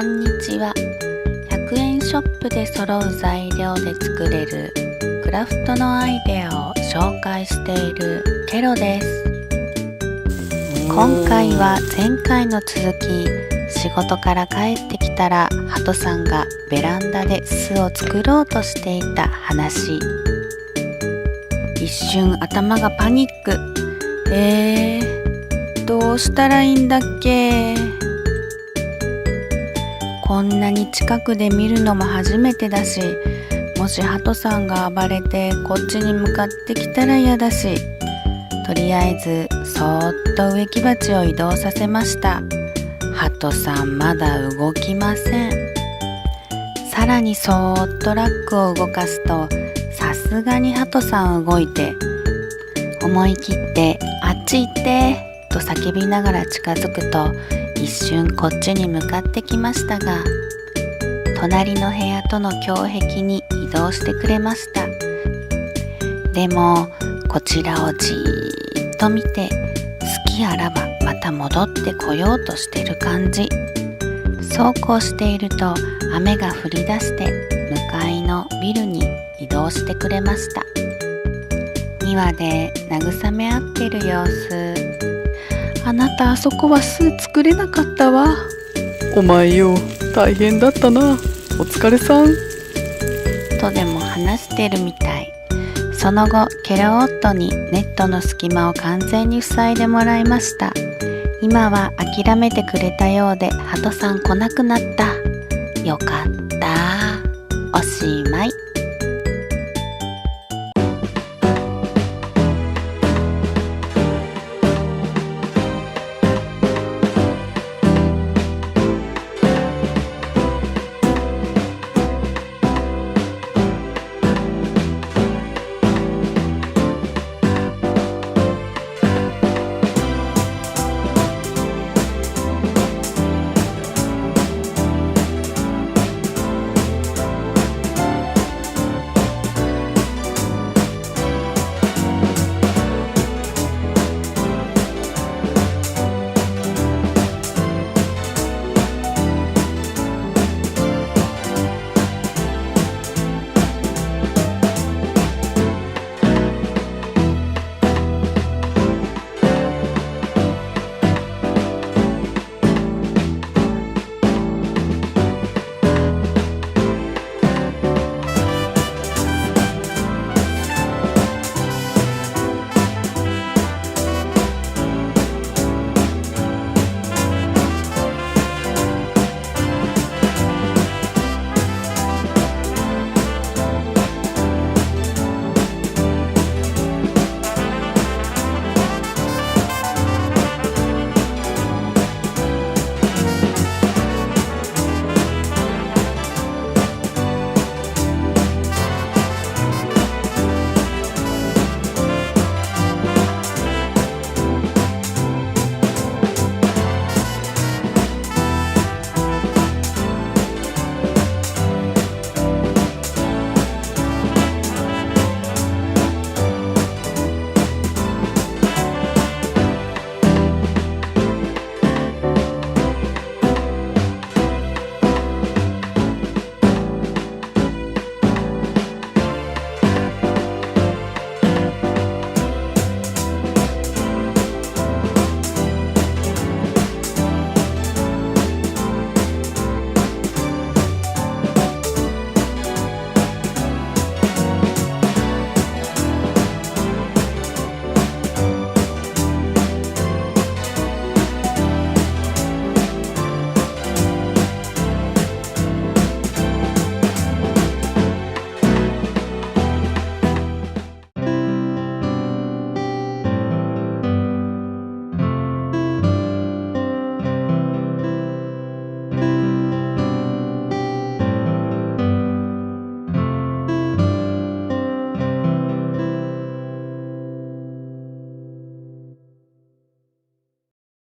こんにちは。100円ショップで揃う材料で作れるクラフトのアイデアを紹介しているケロです。今回は前回の続き、仕事から帰ってきたらハトさんがベランダで巣を作ろうとしていた話。一瞬頭がパニック。どうしたらいいんだっけ。こんなに近くで見るのも初めてだし、もしハトさんが暴れてこっちに向かってきたら嫌だし、とりあえずそーっと植木鉢を移動させました。ハトさんまだ動きません。さらにそーっとラックを動かすと、さすがにハトさん動いて、思い切ってあっち行ってと叫びながら近づくと、一瞬こっちに向かってきましたが、隣の部屋との境壁に移動してくれました。でもこちらをじーっと見て、好きあらばまた戻ってこようとしてる感じ。そうこうしていると雨が降り出して、向かいのビルに移動してくれました。2羽で慰め合ってる様子。あなたあそこは巣作れなかったわ。お前よ、大変だったな。お疲れさん。とでも話してるみたい。その後ケロ夫にネットの隙間を完全に塞いでもらいました。今は諦めてくれたようで、ハトさん来なくなった。よかった。おしまい。